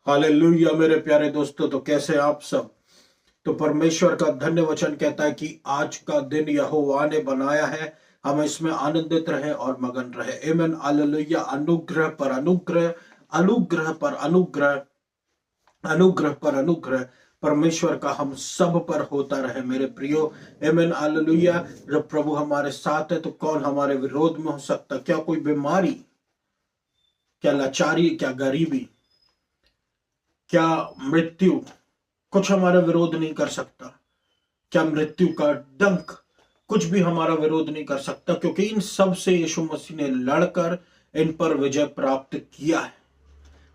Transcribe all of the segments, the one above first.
Hallelujah मेरे प्यारे दोस्तों, तो कैसे हैं आप सब। तो परमेश्वर का धन्य वचन कहता है कि आज का दिन यहोवा ने बनाया है, हम इसमें आनंदित रहे और मगन रहे। आमीन हालेलुया। अनुग्रह पर अनुग्रह, अनुग्रह पर अनुग्रह, अनुग्रह पर अनुग्रह परमेश्वर का हम सब पर होता रहे मेरे प्रियो। आमीन हालेलुया। जब प्रभु हमारे साथ है तो कौन हमारे विरोध में हो सकता। क्या कोई बीमारी, क्या लाचारी, क्या गरीबी, क्या मृत्यु कुछ हमारा विरोध नहीं कर सकता। क्या मृत्यु का डंक कुछ भी हमारा विरोध नहीं कर सकता, क्योंकि इन सब से यीशु मसीह ने लड़कर इन पर विजय प्राप्त किया है।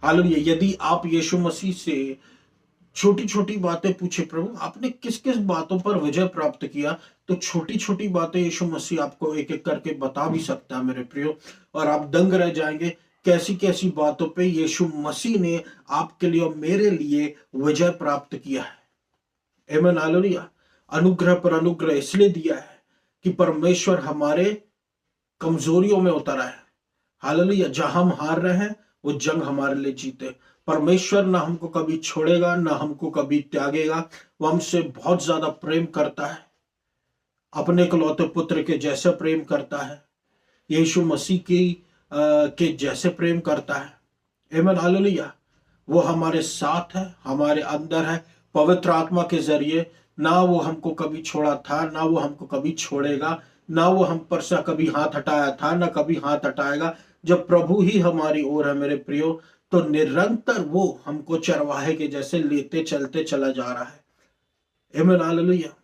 हालेलुया। यदि आप यीशु मसीह से छोटी छोटी बातें पूछे, प्रभु आपने किस किस बातों पर विजय प्राप्त किया, तो छोटी छोटी बातें यीशु मसीह आपको एक एक करके बता भी सकता है मेरे प्रियो। और आप दंग रह जाएंगे कैसी कैसी बातों पे यीशु मसीह ने आपके लिए और मेरे लिए विजय प्राप्त किया है। आमीन हालेलुया। अनुग्रह पर अनुग्रह इसलिए दिया है कि परमेश्वर हमारे कमजोरियों में उतरा है। हालेलुया। जहां हम हार रहे हैं वो जंग हमारे लिए जीते। परमेश्वर ना हमको कभी छोड़ेगा, ना हमको कभी त्यागेगा। वो हमसे बहुत ज्यादा प्रेम करता है, अपने इकलौते पुत्र के जैसे प्रेम करता है, यीशु मसीह के जैसे प्रेम करता है। आमीन हालेलुया। वो हमारे साथ है, हमारे अंदर है, पवित्र आत्मा के जरिए। ना वो हमको कभी छोड़ा था, ना वो हमको कभी छोड़ेगा, ना वो हम पर से कभी हाथ हटाया था, ना कभी हाथ हटाएगा। जब प्रभु ही हमारी ओर है मेरे प्रियो, तो निरंतर वो हमको चरवाहे के जैसे लेते चलते चला जा रहा है। आमीन हालेलुया।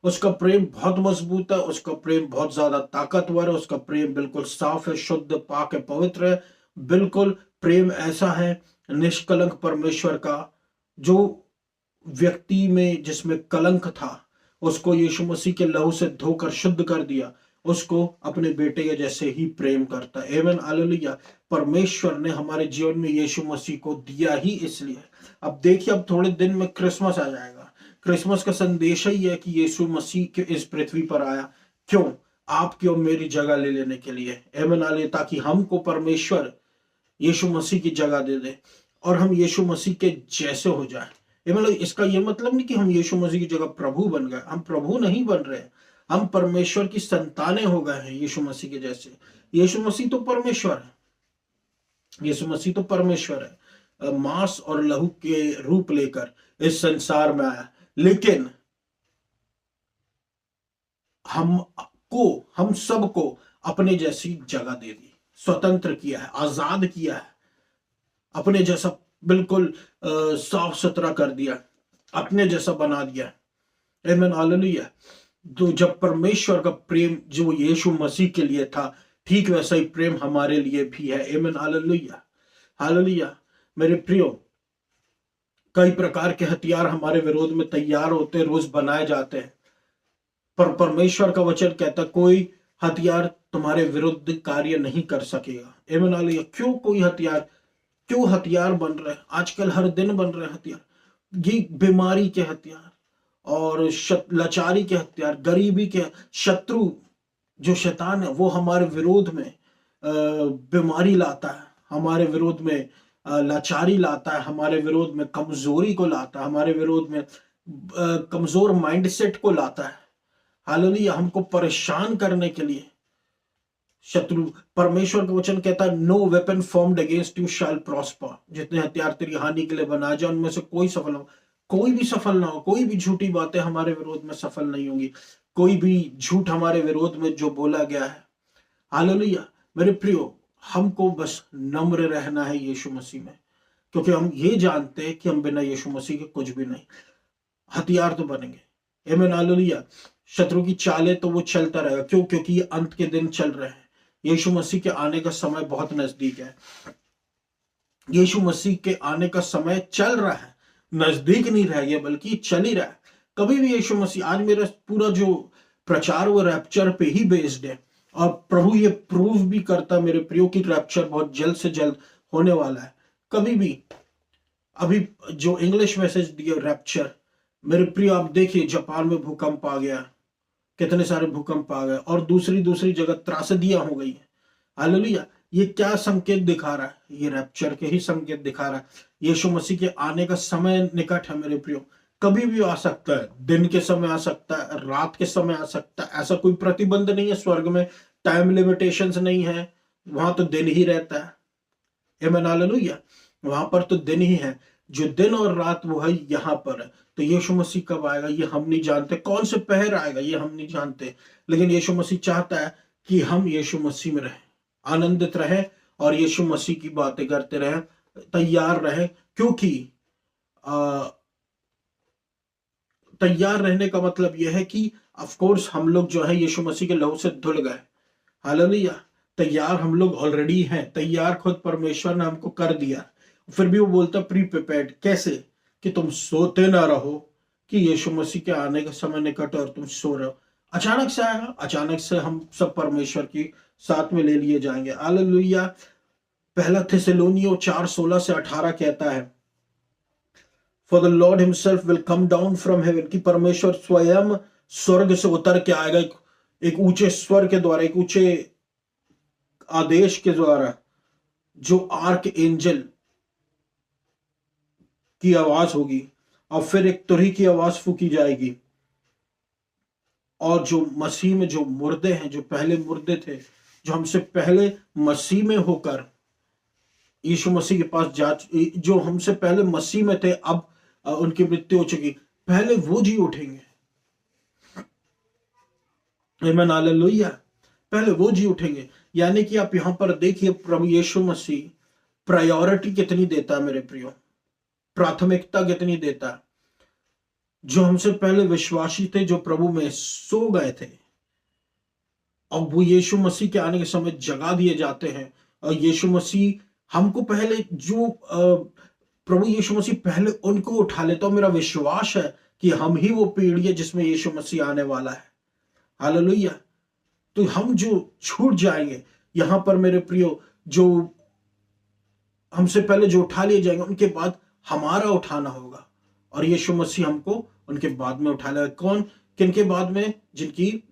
उसका प्रेम बहुत मजबूत है, उसका प्रेम बहुत ज्यादा ताकतवर है, उसका प्रेम बिल्कुल साफ है, शुद्ध, पाक है, पवित्र है। बिल्कुल प्रेम ऐसा है निष्कलंक परमेश्वर का, जो व्यक्ति में जिसमें कलंक था उसको यीशु मसीह के लहू से धोकर शुद्ध कर दिया, उसको अपने बेटे के जैसे ही प्रेम करता है। आमीन हालेलुया। परमेश्वर ने हमारे जीवन में यीशु मसीह को दिया ही इसलिए। अब देखिए, अब थोड़े दिन में क्रिसमस आ जाएगा। क्रिसमस का संदेश ही है कि यीशु मसीह के इस पृथ्वी पर आया, क्यों? आपकी और मेरी जगह ले लेने के लिए। आमीन हालेलुया। ताकि हमको परमेश्वर यीशु मसीह की जगह दे दे और हम यीशु मसीह के जैसे हो जाए। ये मतलब, इसका ये मतलब नहीं कि हम यीशु मसीह की जगह प्रभु बन गए। हम प्रभु नहीं बन रहे, हम परमेश्वर की संतानें हो गए हैं यीशु मसीह के जैसे। यीशु मसीह तो परमेश्वर है, यीशु मसीह तो परमेश्वर है, मांस और लहू के रूप लेकर इस संसार में आया, लेकिन हम सबको अपने जैसी जगह दे दी, स्वतंत्र किया है, आजाद किया है, अपने जैसा बिल्कुल साफ सुथरा कर दिया, अपने जैसा बना दिया। आमीन हालेलुया। तो जब परमेश्वर का प्रेम जो यीशु मसीह के लिए था, ठीक वैसा ही प्रेम हमारे लिए भी है। आमीन हालेलुया। हालेलुया। मेरे प्रियो, कई प्रकार के हथियार हमारे विरोध में तैयार होते, रोज बनाए जाते हैं, पर परमेश्वर का वचन कहता कोई हथियार तुम्हारे विरुद्ध कार्य नहीं कर सकेगा। आमीन हालेलुया। क्यों हथियार बन रहे हैं आजकल, हर दिन बन रहे हैं हथियार। ये बीमारी के हथियार और लाचारी के हथियार, गरीबी के शत्रु जो शैतान है, वो हमारे विरोध में बीमारी लाता है, हमारे विरोध में लाचारी लाता है, हमारे विरोध में कमजोरी को लाता है, हमारे विरोध में कमजोर माइंडसेट को लाता है। हालेलुया। हमको परेशान करने के लिए शत्रु, परमेश्वर का वचन कहता है no weapon formed against you shall prosper. जितने हथियार तेरी हानि के लिए बनाए जाए उनमें से कोई भी सफल ना हो। कोई भी झूठी बातें हमारे विरोध में सफल नहीं होंगी, कोई भी झूठ हमारे विरोध में जो बोला गया है। हालेलुया। मेरे प्रियो, हमको बस नम्र रहना है यीशु मसीह में, क्योंकि हम ये जानते हैं कि हम बिना यीशु मसीह के कुछ भी नहीं। हथियार तो बनेंगे। आमीन हालेलुया। शत्रु की चालें तो वो चलता रहेगा। क्यों? क्योंकि ये अंत के दिन चल रहे हैं। यीशु मसीह के आने का समय बहुत नजदीक है। यीशु मसीह के आने का समय चल रहा है, नजदीक नहीं रह गया बल्कि चल ही रहा है। कभी भी यीशु मसीह, आज मेरा पूरा जो प्रचार वो रैप्चर पे ही बेस्ड है, और प्रभु ये प्रूव भी करता मेरे प्रियो की रैप्चर बहुत जल्द से जल्द होने वाला है। कभी भी, अभी जो इंग्लिश मैसेज दिया रैप्चर, मेरे प्रियो आप देखिए, जापान में भूकंप आ गया, कितने सारे भूकंप आ गए, और दूसरी दूसरी जगह त्रासदियां हो गई है। हालेलुया। ये क्या संकेत दिखा रहा है? ये रैप्चर के ही संकेत दिखा रहा है। यीशु मसीह के आने का समय निकट है मेरे प्रियो। कभी भी आ सकता है, दिन के समय आ सकता है, रात के समय आ सकता है, ऐसा कोई प्रतिबंध नहीं है स्वर्ग में, टाइम लिमिटेशंस नहीं है, वहां तो दिन ही रहता है। आमीन हालेलुया। वहां पर तो दिन ही है, जो दिन और रात वो है यहाँ पर है। तो यीशु मसीह कब आएगा ये हम नहीं जानते, कौन से पहर आएगा ये हम नहीं जानते, लेकिन यीशु मसीह चाहता है कि हम यीशु मसीह में रहें, आनंदित रहें और यीशु मसीह की बातें करते रहें, तैयार रहें। क्योंकि तैयार रहने का मतलब यह है कि ऑफ कोर्स हम लोग जो है यीशु मसीह के लहू से धुल गए, हालेलुया। तैयार हम लोग ऑलरेडी हैं, तैयार खुद परमेश्वर ने हमको कर दिया। फिर भी वो बोलता प्री प्रिपेयर्ड, कैसे? कि तुम सोते ना रहो कि यीशु मसीह के आने का समय निकट है और तुम सो रहे हो। अचानक से आएगा, अचानक से हम सब परमेश्वर की साथ में ले लिए जाएंगे, हालेलुया। पहला थिस्सलुनीयों 4:16-18 कहता है, for the Lord himself will come down from heaven, कि परमेश्वर स्वयं स्वर्ग से उतर के आएगा एक ऊंचे स्वर के द्वारा, एक ऊंचे आदेश के द्वारा, जो आर्क एंजल की आवाज होगी, और फिर एक तुरही की आवाज फूकी जाएगी, और जो मसीह में जो मुर्दे हैं, जो पहले मुर्दे थे, जो हमसे पहले मसीह में होकर यीशु मसीह के पास जो हमसे पहले मसीह में थे, अब उनकी मृत्यु हो चुकी, पहले वो जी उठेंगे। आमीन हालेलुया। पहले वो जी उठेंगे। यानी कि आप यहां पर देखिए प्रभु यीशु मसीह प्रायोरिटी कितनी देता है मेरे प्रियो, प्राथमिकता कितनी देता है। जो हमसे पहले विश्वासी थे, जो प्रभु में सो गए थे, और वो यीशु मसीह के आने के समय जगा दिए जाते हैं। और यीशु मसीह हमको पहले जो प्रभु यीशु मसीह पहले उनको उठा लेता, मेरा विश्वास है कि हम ही वो पीढ़ी है जिसमें यीशु मसीह आने वाला है, हालेलुया। तो हम जो छूट जाएंगे यहां पर मेरे प्रियो, जो हमसे पहले जो उठा लिए जाएंगे, उनके बाद हमारा उठाना होगा, और यीशु मसीह हमको उनके बाद में उठा लेगा। कौन? किनके बाद में? जिनकी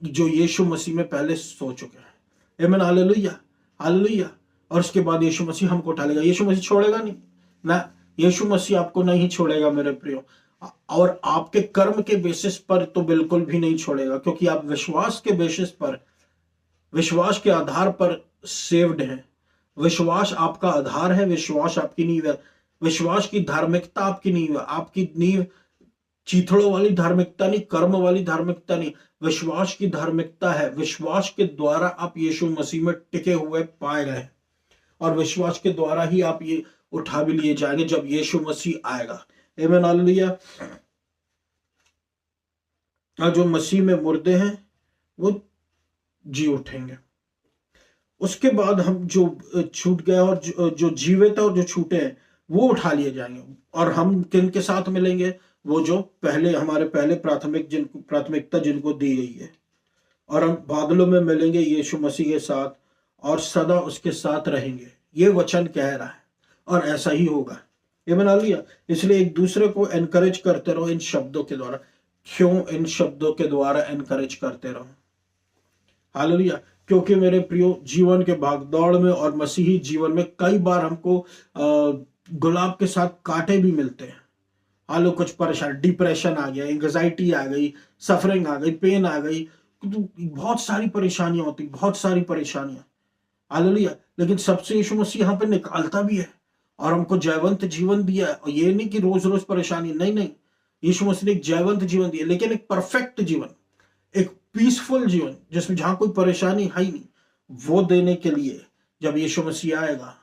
जो यीशु मसीह में पहले सो चुके हैं। आमीन हालेलुया, हालेलुया। और उसके बाद यीशु मसीह हमको उठा लेगा। यीशु मसीह छोड़ेगा नहीं ना, यीशु मसीह आपको नहीं छोड़ेगा मेरे प्रियो, और आपके कर्म के बेसिस पर तो बिल्कुल भी नहीं छोड़ेगा, क्योंकि आप विश्वास के बेसिस पर, विश्वास के आधार पर सेव्ड हैं। विश्वास आपका आधार है, विश्वास आपकी नींव है, विश्वास की धार्मिकता आपकी नींव है। आपकी नींव चीथड़ों वाली धार्मिकता नहीं, कर्म वाली धार्मिकता नहीं, विश्वास की धार्मिकता है। विश्वास के द्वारा आप यीशु मसीह में टिके हुए पाए गए, और विश्वास के द्वारा ही आप ये उठा भी लिए जाएंगे जब यीशु मसीह आएगा। आमीन हालेलुया। जो मसीह में मुर्दे हैं वो जी उठेंगे। उसके बाद हम जो छूट गए और जो जीवित है और जो छूटे हैं वो उठा लिए जाएंगे। और हम किन के साथ मिलेंगे? वो जो पहले हमारे पहले प्राथमिकता जिनको दी गई है, और हम बादलों में मिलेंगे यीशु मसीह के साथ और सदा उसके साथ रहेंगे। ये वचन कह रहा है, और ऐसा ही होगा। ये बना लिया। इसलिए एक दूसरे को एनकरेज करते रहो इन शब्दों के द्वारा। क्यों इन शब्दों के द्वारा एनकरेज करते रहो? हालेलुया। क्योंकि मेरे प्रियो, जीवन के भागदौड़ में और मसीही जीवन में कई बार हमको गुलाब के साथ कांटे भी मिलते हैं। हालो, कुछ परेशान, डिप्रेशन आ गया, एंग्जाइटी आ गई, सफरिंग आ गई, पेन आ गई, तो बहुत सारी परेशानियां होती, बहुत सारी परेशानियां। हालेलुया। लेकिन सबसे यीशु मसीह यहाँ पे निकालता भी है और हमको जयवंत जीवन दिया है। और ये नहीं कि रोज रोज परेशानी, नहीं नहीं, यीशु मसीह ने एक जयवंत जीवन दिया, लेकिन एक परफेक्ट जीवन, एक पीसफुल जीवन जिसमें जहां कोई परेशानी है ही नहीं, वो देने के लिए जब यीशु मसीह आएगा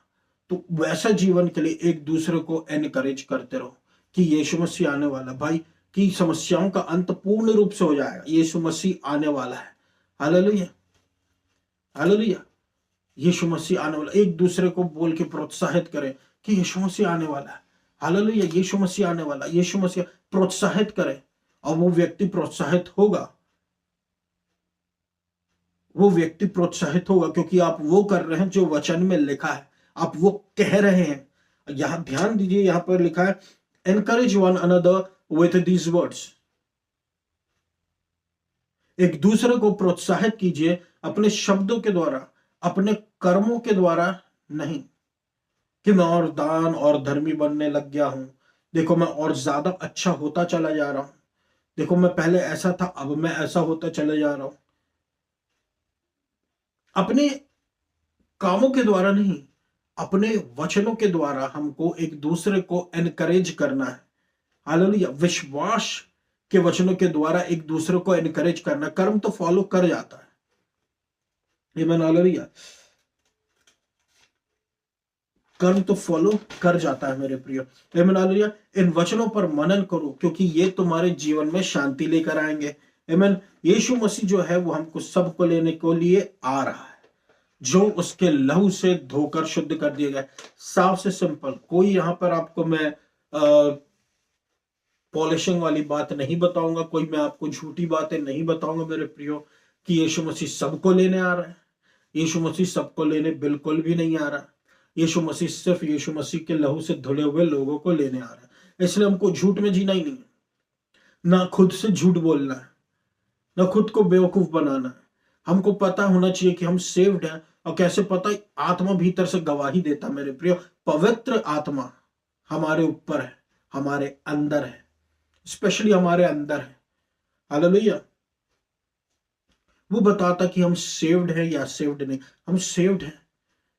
तो वैसा जीवन के लिए एक दूसरे को एनकरेज करते रहो कि यीशु मसीह आने वाला, भाई, कि समस्याओं का अंत पूर्ण रूप से हो जाएगा। यीशु मसीह आने वाला है। Hallelujah, hallelujah. यीशु मसीह आने वाला। एक दूसरे को बोल के प्रोत्साहित करें कि यीशु मसीह आने वाला है। हालेलुया, यीशु मसीह आने वाला, यीशु मसीह। प्रोत्साहित करें, और वो व्यक्ति प्रोत्साहित होगा, वो व्यक्ति प्रोत्साहित होगा, क्योंकि आप वो कर रहे हैं जो वचन में लिखा है, आप वो कह रहे हैं। यहां ध्यान दीजिए, यहां पर लिखा है, encourage one another with these words. एक दूसरे को प्रोत्साहित कीजिए अपने शब्दों के द्वारा, अपने कर्मों के द्वारा नहीं। कि मैं और दान और धर्मी बनने लग गया हूं। देखो मैं और ज्यादा अच्छा होता चला जा रहा हूं। देखो मैं पहले ऐसा था, अब मैं ऐसा होता चले जा रहा हूं। अपने कामों के द्वारा नहीं, अपने वचनों के द्वारा हमको एक दूसरे को एनकरेज करना है। हालेलुया। विश्वास के वचनों के द्वारा एक दूसरे को एनकरेज करना। कर्म तो फॉलो कर जाता है। आमीन। हालेलुया। कर्म तो फॉलो कर जाता है मेरे प्रियो। आमीन। हालेलुया। इन वचनों पर मनन करो क्योंकि ये तुम्हारे जीवन में शांति लेकर आएंगे। आमीन। यीशु मसीह जो है वो हमको सबको लेने के लिए आ रहा है, जो उसके लहू से धोकर शुद्ध कर दिया गया। साफ से सिंपल। कोई यहां पर आपको मैं पॉलिशिंग वाली बात नहीं बताऊंगा, कोई मैं आपको झूठी बातें नहीं बताऊंगा मेरे प्रियो, कि यीशु मसीह सबको लेने आ रहा है। यीशु मसीह सबको लेने बिल्कुल भी नहीं आ रहा। यीशु मसीह सिर्फ यीशु मसीह के लहू से धुले हुए लोगों को लेने आ रहा है। इसलिए हमको झूठ में जीना ही नहीं है, ना खुद से झूठ बोलना है, ना खुद को बेवकूफ बनाना है। हमको पता होना चाहिए कि हम सेव्ड हैं। और कैसे पता? आत्मा भीतर से गवाही देता मेरे प्रियो। पवित्र आत्मा हमारे ऊपर है, हमारे अंदर है, स्पेशली हमारे अंदर है। हालेलुया। वो बताता कि हम सेव्ड हैं या सेव्ड नहीं। हम सेव्ड हैं।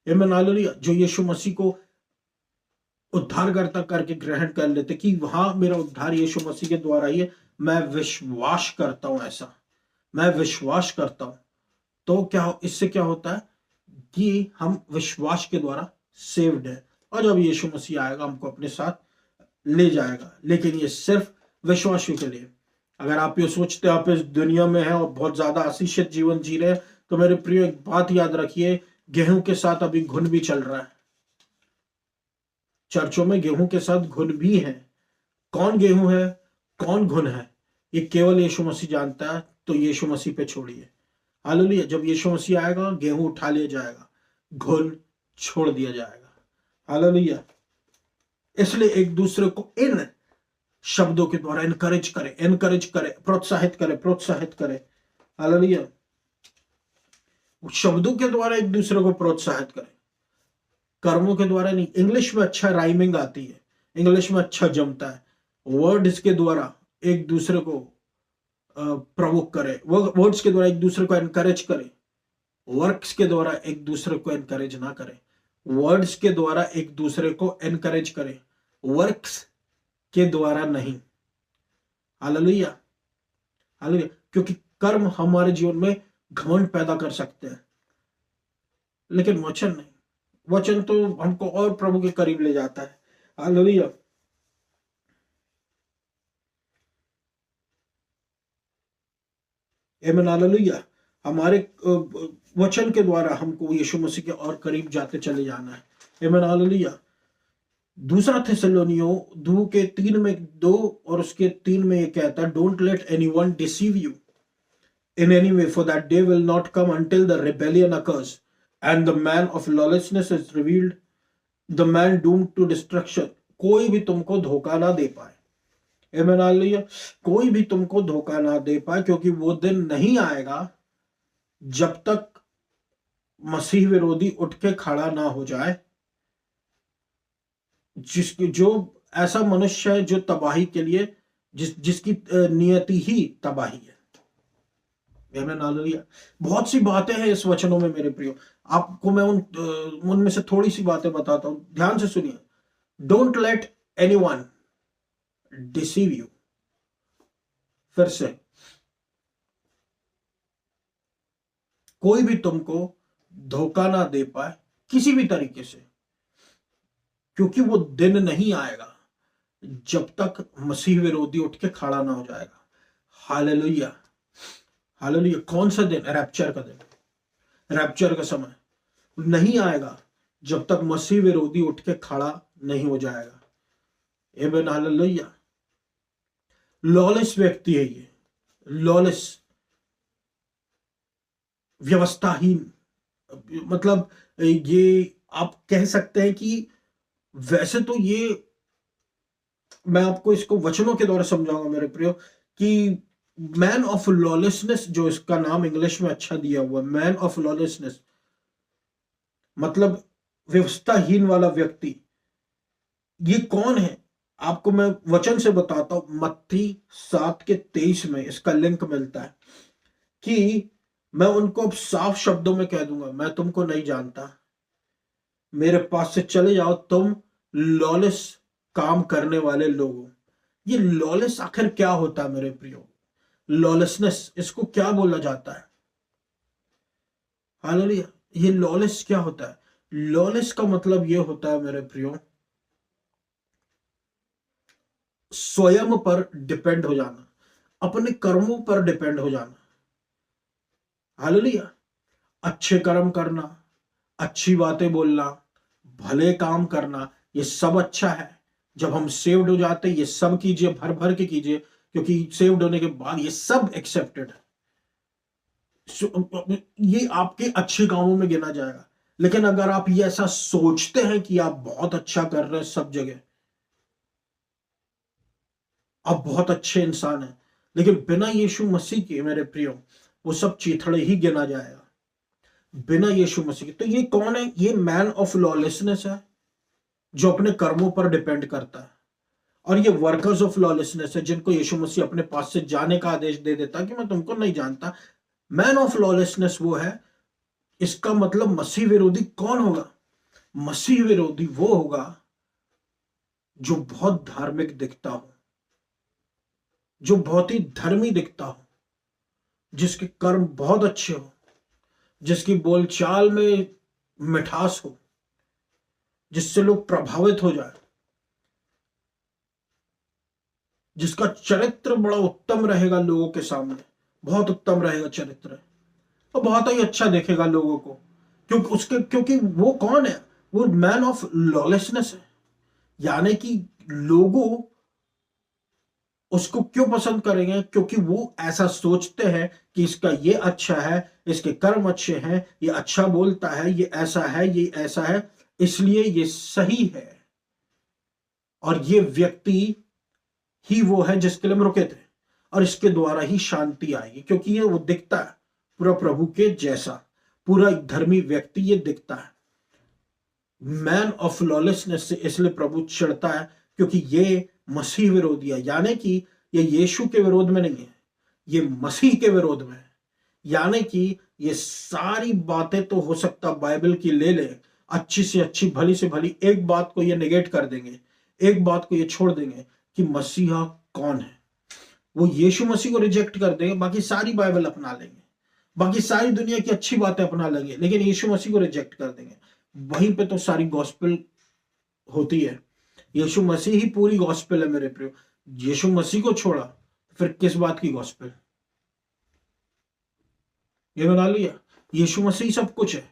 आमीन। हालेलुया। जो यीशु मसीह को उद्धारकर्ता करके ग्रहण कर लेते कि वहां मेरा उद्धार यीशु मसीह के द्वारा ही है, मैं विश्वास करता हूं। ऐसा मैं विश्वास करता हूं। तो क्या, इससे क्या होता है कि हम विश्वास के द्वारा सेव्ड है। और जब यीशु मसीह आएगा हमको अपने साथ ले जाएगा। लेकिन ये सिर्फ विश्वासियों के लिए। अगर आप ये सोचते आप इस दुनिया में हैं और बहुत ज्यादा आशीषित जीवन जी रहे हैं, तो मेरे प्रिय एक बात याद रखिए, गेहूं के साथ अभी घुन भी चल रहा है। चर्चों में गेहूं के साथ घुन भी है। कौन गेहूं है, कौन घुन है, ये केवल यीशु मसीह जानता है। तो यीशु मसीह पे छोड़िए। हालेलुया। जब यीशु मसीह आएगा, गेहूं उठा लिया जाएगा, घुन छोड़ दिया जाएगा। हालेलुया। इसलिए एक दूसरे को इन शब्दों के द्वारा एनकरेज करें, एनकरेज करें, प्रोत्साहित करें, प्रोत्साहित करें। हालेलुया। शब्दों के द्वारा एक दूसरे को प्रोत्साहित करें, कर्मों के द्वारा नहीं। इंग्लिश में अच्छा राइमिंग आती है, इंग्लिश में अच्छा जमता है। वर्ड्स के द्वारा एक दूसरे को प्रवोक करे, वर्ड्स के द्वारा एक दूसरे को एनकरेज करे। वर्क्स के द्वारा एक दूसरे को एनकरेज ना करे। वर्ड्स के द्वारा एक दूसरे को एनकरेज करे, वर्क्स के द्वारा नहीं। हालेलुया। हालेलुया। क्योंकि कर्म हमारे जीवन में घमंड पैदा कर सकते हैं, लेकिन वचन नहीं। वचन तो हमको और प्रभु के करीब ले जाता है। हालेलुया। आमीन। हालेलुया। हमारे वचन के द्वारा हमको यीशु मसीह के और करीब जाते चले जाना है। आमीन। हालेलुया। दूसरा थिस्सलुनीयों 2:3 और उसके 3 में ये कहता है, don't let anyone deceive you in any way, for that day will not come until the rebellion occurs and the man of lawlessness is revealed, the man doomed to destruction. कोई भी तुमको धोखा ना दे पाए। आमीन। हालेलुया। कोई भी तुमको धोखा ना दे पाए, क्योंकि वो दिन नहीं आएगा जब तक मसीह विरोधी उठ के खड़ा ना हो जाए। जो ऐसा मनुष्य है जो तबाही के लिए, जिसकी नियति ही तबाही है। बहुत सी बातें हैं इस वचनों में मेरे प्रियो। आपको मैं उनमें से थोड़ी सी बातें बताता हूं, ध्यान से सुनिए। Don't let anyone deceive you. फिर से, कोई भी तुमको धोखा ना दे पाए किसी भी तरीके से, क्योंकि वो दिन नहीं आएगा जब तक मसीह विरोधी उठ के खड़ा ना हो जाएगा। हालेलुया। हालेलुया। कौन सा दिन? रैप्चर का दिन, रैप्चर का समय नहीं आएगा जब तक मसीह विरोधी उठ के खड़ा नहीं हो जाएगा। आमीन। हालेलुया। लॉलेस व्यक्ति है ये, लॉलेस, व्यवस्थाहीन। मतलब ये आप कह सकते हैं कि वैसे तो ये, मैं आपको इसको वचनों के द्वारा समझाऊंगा मेरे प्रियो, कि मैन ऑफ लॉलेसनेस, जो इसका नाम इंग्लिश में अच्छा दिया हुआ, मैन ऑफ लॉलेसनेस, मतलब व्यवस्थाहीन वाला व्यक्ति, ये कौन है? आपको मैं वचन से बताता हूं। मत्ती 7:23 में इसका लिंक मिलता है कि मैं उनको अब साफ शब्दों में कह दूंगा, मैं तुमको नहीं जानता, मेरे पास से चले जाओ तुम लॉलेस काम करने वाले लोगों। ये लॉलेस आखिर क्या होता है मेरे प्रियो? लॉलेसनेस, इसको क्या बोला जाता है? हालेलुया। ये लॉलेस क्या होता है? लॉलेस का मतलब ये होता है मेरे प्रियो, स्वयं पर डिपेंड हो जाना, अपने कर्मों पर डिपेंड हो जाना। हालेलुया। अच्छे कर्म करना, अच्छी बातें बोलना, भले काम करना, ये सब अच्छा है। जब हम सेव्ड हो जाते हैं, ये सब कीजिए, भर भर के कीजिए, क्योंकि सेव्ड होने के बाद ये सब एक्सेप्टेड है। ये आपके अच्छे कामों में गिना जाएगा। लेकिन अगर आप ये ऐसा सोचते हैं कि आप बहुत अच्छा कर रहे हैं सब जगह, आप बहुत अच्छे इंसान हैं, लेकिन बिना यीशु मसीह के मेरे प्रियो वो सब चीथड़े ही गिना जाएगा, बिना यीशु मसीह के। तो ये कौन है? ये मैन ऑफ लॉलेसनेस है, जो अपने कर्मों पर डिपेंड करता है। और ये वर्कर्स ऑफ लॉलेसनेस है, जिनको यीशु मसीह अपने पास से जाने का आदेश दे देता कि मैं तुमको नहीं जानता। मैन ऑफ लॉलेसनेस वो है। इसका मतलब मसीह विरोधी कौन होगा? मसीह विरोधी वो होगा जो बहुत धार्मिक दिखता हो, जो बहुत ही धर्मी दिखता हो, जिसके कर्म बहुत अच्छे हो, जिसकी बोलचाल में मिठास हो, जिससे लोग प्रभावित हो जाए, जिसका चरित्र बड़ा उत्तम रहेगा लोगों के सामने, बहुत उत्तम रहेगा चरित्र, और बहुत ही अच्छा देखेगा लोगों को। क्योंकि वो कौन है? वो मैन ऑफ लॉलेसनेस है। यानी कि लोगों उसको क्यों पसंद करेंगे? क्योंकि वो ऐसा सोचते हैं कि इसका ये अच्छा है, इसके कर्म अच्छे हैं, ये अच्छा बोलता है, ये ऐसा है, ये ऐसा है, इसलिए ये सही है। और ये व्यक्ति ही वो है जिसके लिए हम रुके थे, और इसके द्वारा ही शांति आएगी, क्योंकि ये वो दिखता है पूरा प्रभु के जैसा, पूरा एक धर्मी व्यक्ति ये दिखता है। मैन ऑफ लॉलेसनेस से इसलिए प्रभु चिढ़ता है, क्योंकि ये मसीह विरोधी है। यानी कि ये यीशु के विरोध में नहीं है, ये मसीह के विरोध में है। यानी कि ये सारी बातें तो हो सकता बाइबल की ले ले, अच्छी से अच्छी, भली से भली एक बात को ये निगेट कर देंगे, एक बात को ये छोड़ देंगे कि मसीहा कौन है। वो यीशु मसीह को रिजेक्ट कर देंगे, बाकी सारी बाइबल अपना लेंगे, बाकी सारी दुनिया की अच्छी बातें अपना लेंगे, लेकिन यीशु मसीह को रिजेक्ट कर देंगे। वहीं पे तो सारी गॉस्पेल होती है। यीशु मसीह ही पूरी गॉस्पेल है मेरे प्रियो। यीशु मसीह को छोड़ा फिर किस बात की गॉस्पेल? ये बना लिया, यीशु मसीह सब कुछ है।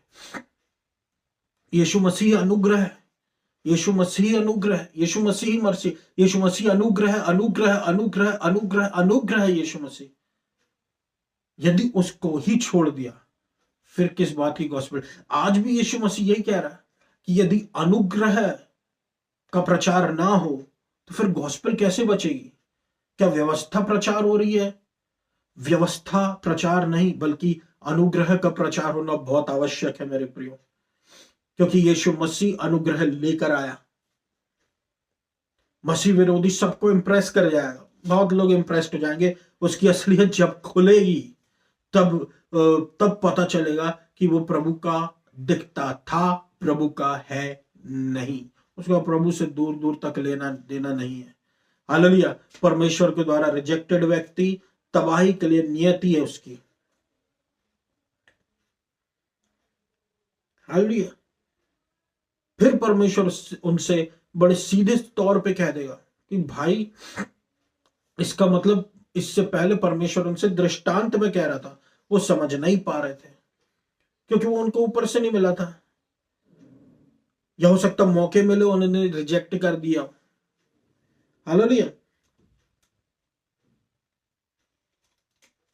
यीशु मसीह अनुग्रह है, यीशु मसीह अनुग्रह, यीशु मसीह मर्सी, यीशु मसीह अनुग्रह, अनुग्रह अनुग्रह अनुग्रह अनुग्रह है यीशु मसीह। यदि उसको ही छोड़ दिया फिर किस बात की गॉस्पेल? आज भी यीशु मसीह यही कह रहा है कि यदि अनुग्रह का प्रचार ना हो तो फिर गॉस्पेल कैसे बचेगी? क्या व्यवस्था प्रचार हो रही है? व्यवस्था प्रचार नहीं, बल्कि अनुग्रह का प्रचार होना बहुत आवश्यक है मेरे प्रियो, क्योंकि यीशु मसीह अनुग्रह लेकर आया। मसीह विरोधी सबको इंप्रेस कर जाएगा, बहुत लोग इंप्रेस्ड हो जाएंगे। उसकी असलियत जब खुलेगी तब पता चलेगा कि वो प्रभु का दिखता था, प्रभु का है नहीं। उसका प्रभु से दूर दूर तक लेना देना नहीं है। हालेलुया। परमेश्वर के द्वारा रिजेक्टेड व्यक्ति तबाही के लिए नियति है उसकी। हालेलुया। फिर परमेश्वर उनसे बड़े सीधे तौर पे कह देगा कि भाई, इसका मतलब इससे पहले परमेश्वर उनसे दृष्टांत में कह रहा था, वो समझ नहीं पा रहे थे क्योंकि वो उनको ऊपर से नहीं मिला था, या हो सकता मौके मिले उन्होंने रिजेक्ट कर दिया। हालेलुया।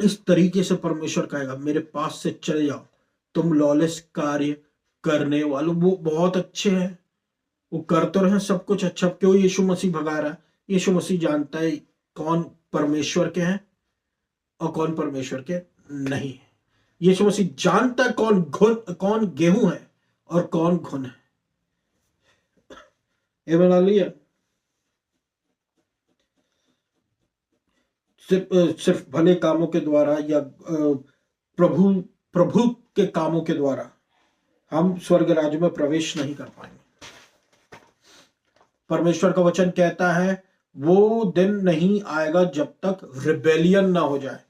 इस तरीके से परमेश्वर कहेगा मेरे पास से चले जाओ तुम लॉलेस कार्य करने वालों। वो बहुत अच्छे हैं, वो कर तो रहे सब कुछ अच्छा, क्यों यीशु मसीह भगा रहा है? यीशु मसीह जानता है कौन परमेश्वर के हैं और कौन परमेश्वर के नहीं है। यीशु मसीह जानता है कौन गेहूं है और कौन घुन है। एवं हालेलुया। सिर्फ भले कामों के द्वारा या प्रभु प्रभु के कामों के द्वारा हम स्वर्ग राज्य में प्रवेश नहीं कर पाएंगे। परमेश्वर का वचन कहता है वो दिन नहीं आएगा जब तक रिबेलियन ना हो जाए।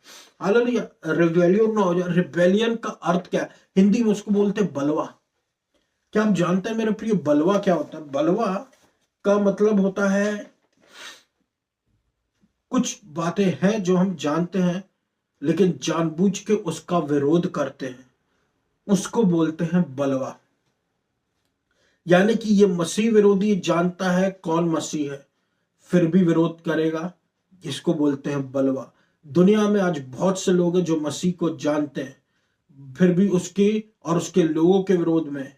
हालेलुया, रिबेलियन ना हो जाए। रिबेलियन का अर्थ क्या है? हिंदी में उसको बोलते हैं बलवा। क्या आप जानते हैं मेरे प्रिय बलवा क्या होता है? बलवा का मतलब होता है कुछ बातें हैं जो हम जानते हैं लेकिन जानबूझ के उसका विरोध करते हैं, उसको बोलते हैं बलवा। यानी कि ये मसीह विरोधी जानता है कौन मसीह है, फिर भी विरोध करेगा, इसको बोलते हैं बलवा। दुनिया में आज बहुत से लोग हैं जो मसीह को जानते हैं फिर भी उसके और उसके लोगों के विरोध में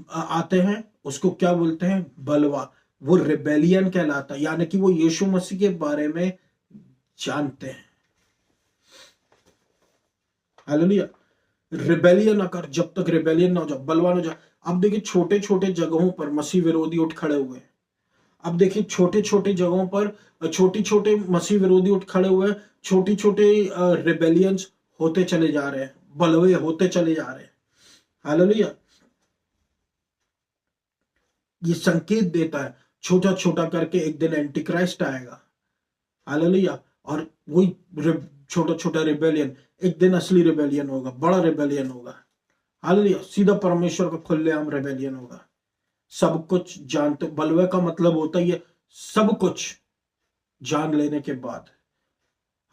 आते हैं, उसको क्या बोलते हैं? बलवा। वो रिबेलियन कहलाता है, यानी कि वो यीशु मसीह के बारे में जानते हैं। हालेलुया। रिबेलियन अगर जब तक रिबेलियन ना हो जाए, बलवान हो जाए। अब देखिए छोटे छोटे जगहों पर मसीह विरोधी उठ खड़े हुए हैं। अब देखिए छोटे छोटे जगहों पर छोटे छोटे मसीह विरोधी उठ खड़े हुए हैं, छोटी छोटे रिबेलियंस होते चले जा रहे हैं, बलवे होते चले जा रहे हैं। हालेलुया। ये संकेत देता है छोटा छोटा करके एक दिन एंटी क्राइस्ट आएगा। हालेलुया। और वही छोटा छोटा रिबेलियन एक दिन असली रिबेलियन होगा, बड़ा रिबेलियन होगा। हालेलुया। सीधा परमेश्वर का खुलेआम रिबेलियन होगा। सब कुछ जानते, बलवे का मतलब होता ही है सब कुछ जान लेने के बाद।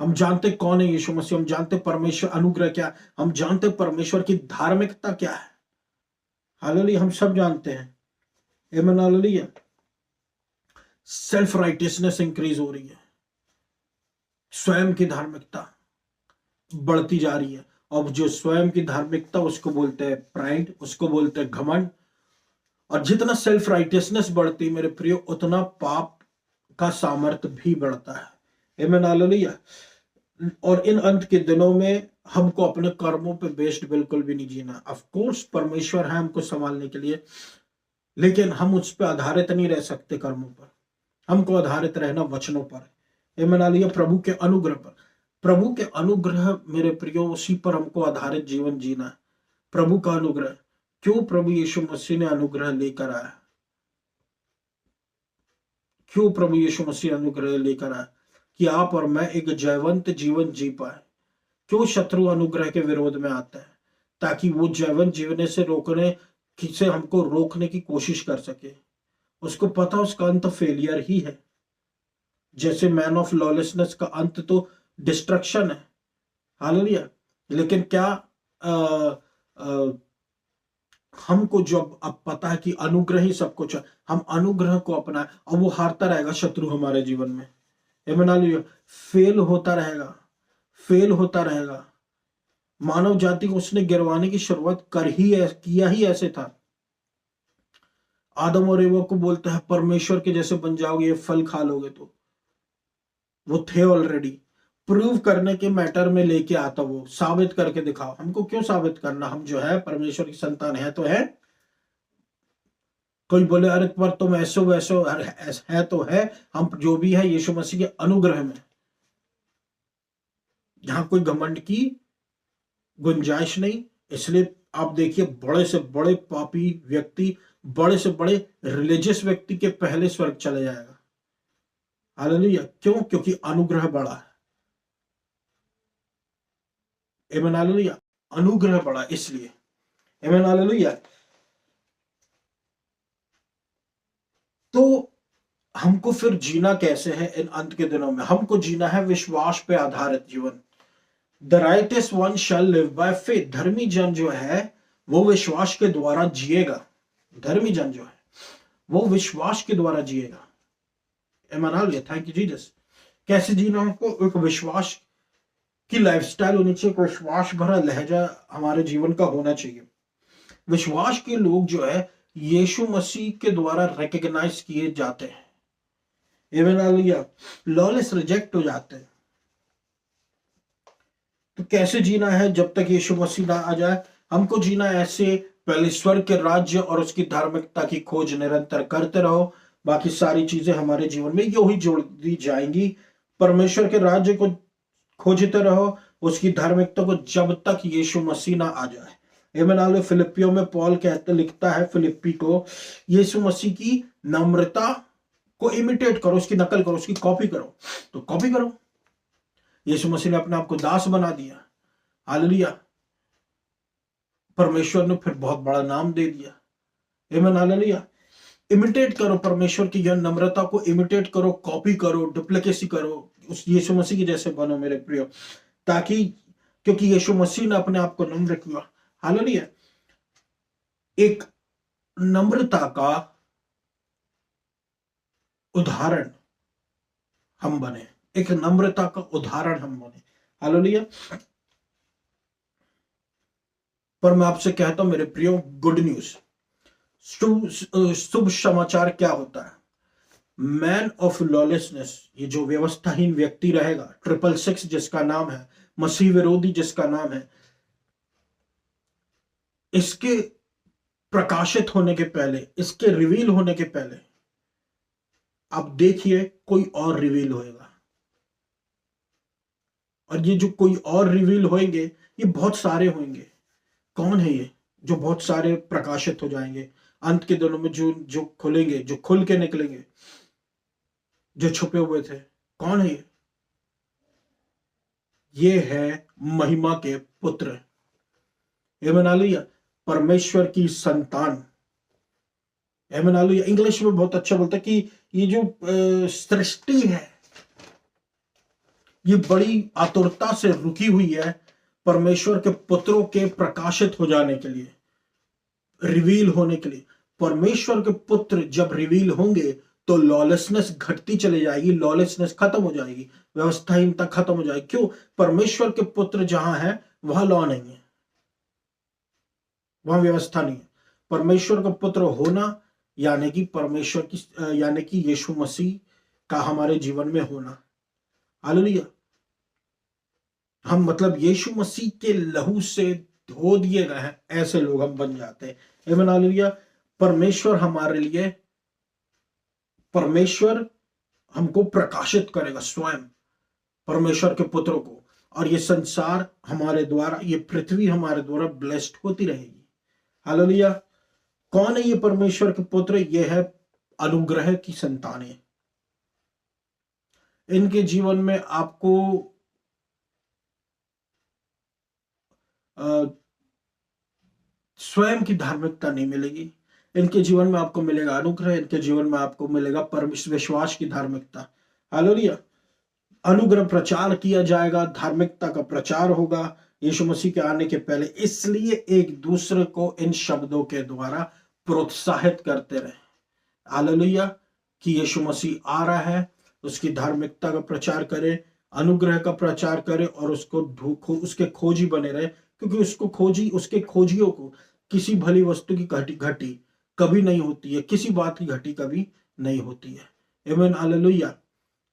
हम जानते कौन है यीशु मसीह, हम जानते परमेश्वर अनुग्रह क्या है, हम जानते परमेश्वर की धार्मिकता क्या है। हालेलुया। हम सब जानते हैं। आमीन। हालेलुया। सेल्फ राइटियसनेस इंक्रीज हो रही है, स्वयं की धार्मिकता बढ़ती जा रही है। और जो स्वयं की धार्मिकता उसको बोलते हैं प्राइड, उसको बोलते हैं घमंड। और जितना सेल्फ राइटियसनेस बढ़ती मेरे प्रिय, उतना पाप का सामर्थ्य भी बढ़ता है। आमीन। हालेलुया। और इन अंत के दिनों में हमको अपने कर्मों पे बेस्ड बिल्कुल भी नहीं जीना। ऑफ कोर्स परमेश्वर है हमको संभालने के लिए, लेकिन हम उस पर आधारित नहीं रह सकते कर्मों पर। हमको आधारित रहना वचनों पर। आमीन। हालेलुया। प्रभु के अनुग्रह पर, प्रभु के अनुग्रह मेरे प्रियो, उसी पर हमको आधारित जीवन जीना है। प्रभु का अनुग्रह, क्यों प्रभु यीशु मसीह ने अनुग्रह लेकर आया? क्यों प्रभु यीशु मसीह अनुग्रह लेकर आया? कि आप और मैं एक जयवंत जीवन जी पाए। क्यों शत्रु अनुग्रह के विरोध में आता है? ताकि वो जयवंत जीवने से रोकने से हमको रोकने की कोशिश कर सके। उसको पता उसका अंत फेलियर ही है। जैसे मैन ऑफ लॉलेसनेस का अंत तो डिस्ट्रक्शन है। हालेलुया। लेकिन क्या आ, आ, हमको जब अब पता है कि अनुग्रह ही सब कुछ है, हम अनुग्रह को अपनाएं और वो हारता रहेगा शत्रु हमारे जीवन में। आमीन। हालेलुया। फेल होता रहेगा, फेल होता रहेगा। मानव जाति को उसने गिरवाने की शुरुआत किया ही ऐसे था। आदम और एवा को बोलता है परमेश्वर के जैसे बन जाओगे, ये फल खा लोगे। तो वो थे ऑलरेडी। प्रूव करने के मैटर में लेके आता, वो साबित करके दिखाओ। हमको क्यों साबित करना? हम जो है परमेश्वर की संतान है तो है। कोई बोले अरे पर तुम ऐसो वैसो, है तो है। हम जो भी है यीशु मसीह के अनुग्रह में, यहां कोई घमंड की गुंजाइश नहीं। इसलिए आप देखिए बड़े से बड़े पापी व्यक्ति, बड़े से बड़े रिलीजियस व्यक्ति के पहले स्वर्ग चले जाएगा। हालेलुया। क्यों? क्योंकि अनुग्रह बड़ा है। आमीन। हालेलुया। अनुग्रह बड़ा इसलिए। आमीन। हालेलुया। तो हमको फिर जीना कैसे है इन अंत के दिनों में? हमको जीना है विश्वास पे आधारित जीवन। The righteous one shall live by faith. धर्मी जन जो है वो विश्वास के द्वारा जिएगा। धर्मी जन जो है वो विश्वास के द्वारा जिएगा। आमीन। हालेलुया। Thank you Jesus. कैसे जीना? हमको एक विश्वास की लाइफस्टाइल होनी चाहिए, विश्वास भरा लहजा हमारे जीवन का होना चाहिए। विश्वास के लोग जो है यीशु मसीह के द्वारा रिकॉग्नाइज किए जाते हैं। आमीन। हालेलुया। लॉलेस रिजेक्ट हो जाते हैं। तो कैसे जीना है जब तक यीशु मसीह ना आ जाए? हमको जीना ऐसे, पहले स्वर्ग के राज्य और उसकी धार्मिकता की खोज निरंतर करते रहो, बाकी सारी चीजें हमारे जीवन में यूं ही जोड़ दी जाएंगी। परमेश्वर के राज्य को खोजते रहो, उसकी धार्मिकता को, जब तक यीशु मसीह ना आ जाए। एमन। फिलिपियों में पॉल कहते लिखता है फिलिप्पी को, यीशु मसीह की नम्रता को इमिटेट करो, उसकी नकल करो, उसकी कॉपी करो। तो कॉपी करो। यीशु मसीह ने अपने आप को दास बना दिया। हालेलुया। परमेश्वर ने फिर बहुत बड़ा नाम दे दिया। आमीन। हालेलुया। इमिटेट करो परमेश्वर की यह नम्रता को, इमिटेट करो, कॉपी करो, डुप्लीकेसी करो, उस यीशु मसीह के जैसे बनो मेरे प्रियो, ताकि क्योंकि यीशु मसीह ने अपने आप को नम्र किया। हालेलुया। एक नम्रता का उदाहरण हम बने, एक नम्रता का उदाहरण हम बने। हालेलुया। पर मैं आपसे कहता हूं मेरे प्रियो, गुड न्यूज, शुभ समाचार क्या होता है? मैन ऑफ लॉलेसनेस, ये जो व्यवस्थाहीन व्यक्ति रहेगा, 666 जिसका नाम है, मसीह विरोधी जिसका नाम है, इसके प्रकाशित होने के पहले, इसके रिवील होने के पहले आप देखिए कोई और रिवील होएगा। और ये जो कोई और रिवील होंगे, ये बहुत सारे होंगे। कौन है ये जो बहुत सारे प्रकाशित हो जाएंगे अंत के दिनों में, जो खुलेंगे, जो खुल के निकलेंगे, जो छुपे हुए थे? कौन है ये है महिमा के पुत्र। आमीन। हालेलुया। परमेश्वर की संतान। आमीन। हालेलुया। इंग्लिश में बहुत अच्छा बोलता है कि ये जो सृष्टि है, ये बड़ी आतुरता से रुकी हुई है परमेश्वर के पुत्रों के प्रकाशित हो जाने के लिए, रिवील होने के लिए। परमेश्वर के पुत्र जब रिवील होंगे तो लॉलेसनेस घटती चली जाएगी, लॉलेसनेस खत्म हो जाएगी, व्यवस्थाहीनता खत्म हो जाएगी। क्यों? परमेश्वर के पुत्र जहां है वहां लॉ नहीं है, वहां व्यवस्था नहीं है। परमेश्वर का पुत्र होना यानी कि परमेश्वर की, यानी कि यीशु मसीह का हमारे जीवन में होना। हालेलुया। हम मतलब यीशु मसीह के लहू से धो दिए गए हैं, ऐसे लोग हम बन जाते हैं। आमीन। हालेलुया। परमेश्वर हमारे लिए, परमेश्वर हमको प्रकाशित करेगा स्वयं, परमेश्वर के पुत्रों को, और ये संसार हमारे द्वारा, ये पृथ्वी हमारे द्वारा ब्लेस्ड होती रहेगी। हालेलुया। कौन है ये परमेश्वर के पुत्र? ये है अनुग्रह की संतानें। इनके जीवन में आपको स्वयं की धार्मिकता नहीं मिलेगी, इनके जीवन में आपको मिलेगा अनुग्रह, इनके जीवन में आपको मिलेगा परमेश्वर विश्वास की धार्मिकता। हालेलुया। अनुग्रह प्रचार किया जाएगा, धार्मिकता का प्रचार होगा यीशु मसीह के आने के पहले। इसलिए एक दूसरे को इन शब्दों के द्वारा प्रोत्साहित करते रहे। हालेलुया। कि यीशु मसीह आ रहा है, उसकी धार्मिकता का प्रचार करे, अनुग्रह का प्रचार करे, और उसको उसके खोजी बने रहे, क्योंकि उसके खोजियों को किसी भली वस्तु की घटी कभी नहीं होती है, किसी बात की घटी कभी नहीं होती है। आमीन। हालेलुया।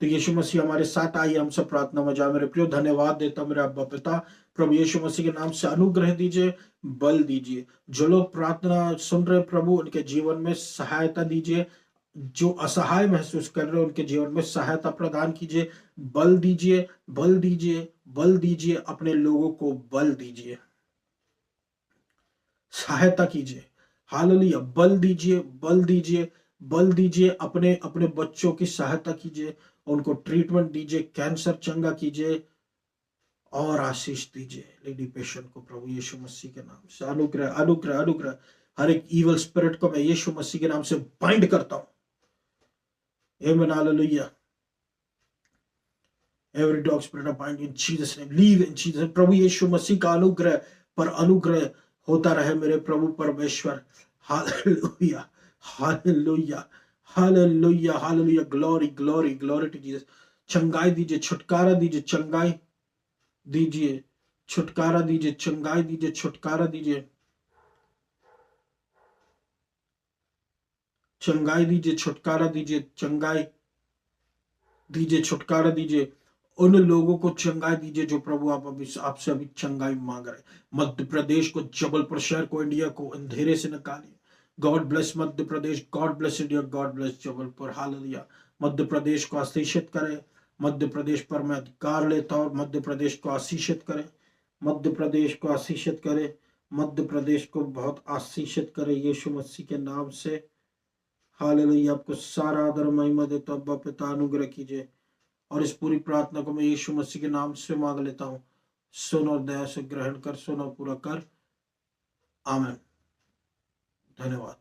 तो यीशु मसीह हमारे साथ, आइए हम सब प्रार्थना में जाए। मेरे प्रियो, धन्यवाद देता मेरे अब्बा पिता, प्रभु यीशु मसीह के नाम से अनुग्रह दीजिए, बल दीजिए। जो लोग प्रार्थना सुन रहे प्रभु, उनके जीवन में सहायता दीजिए। जो असहाय महसूस कर रहे हैं उनके जीवन में सहायता प्रदान कीजिए, बल दीजिए, बल दीजिए, बल दीजिए, अपने लोगों को बल दीजिए, सहायता कीजिए। हालेलुया। बल दीजिए, बल दीजिए, बल दीजिए, अपने अपने बच्चों की सहायता कीजिए, उनको ट्रीटमेंट दीजिए, कैंसर चंगा कीजिए, और आशीष दीजिए लेडी पेशेंट को प्रभु यीशु मसीह के नाम से। अनुग्रह, अनुग्रह, अनुग्रह। हर एक ईवल स्पिरिट को मैं यीशु मसीह के नाम से बाइंड करता हूं। आमीन। Hallelujah. Every dog spirit of bind in Jesus name, leave in Jesus name। प्रभु यीशु मसीह का अनुग्रह पर अनुग्रह होता रहे मेरे प्रभु परमेश्वर। Hallelujah, hallelujah, hallelujah, hallelujah. Glory, glory, glory to Jesus. चंगाई दीजिए, छुटकारा दीजिए, चंगाई दीजिए, छुटकारा दीजिए, चंगाई दीजिए, छुटकारा दीजिए, चंगाई दीजिए, छुटकारा दीजिए, चंगाई दीजिए, छुटकारा दीजिए। उन लोगों को चंगाई दीजिए जो प्रभु आपसे अभी चंगाई मांग रहे। मध्य प्रदेश को, जबलपुर शहर को, इंडिया को अंधेरे से निकालिए, God bless Madhya Pradesh, God bless India, God bless Jabalpur. Hallelujah. Madhya Pradesh को आशीषित करे, मध्य प्रदेश पर मैं अधिकार लेता हूँ। मध्य प्रदेश को आशीषित करे, मध्य प्रदेश को आशीषित करे, मध्य प्रदेश को बहुत आशीषित करे यीशु मसीह के नाम से। हालेलुया। आपको सारा आदर महिमा देता हूँ। पिता अनुग्रह कीजिए, और इस पूरी प्रार्थना को मैं यीशु मसीह के नाम से मांग लेता हूँ। सुन और दया से ग्रहण कर, सुन और पूरा कर। आमीन। धन्यवाद।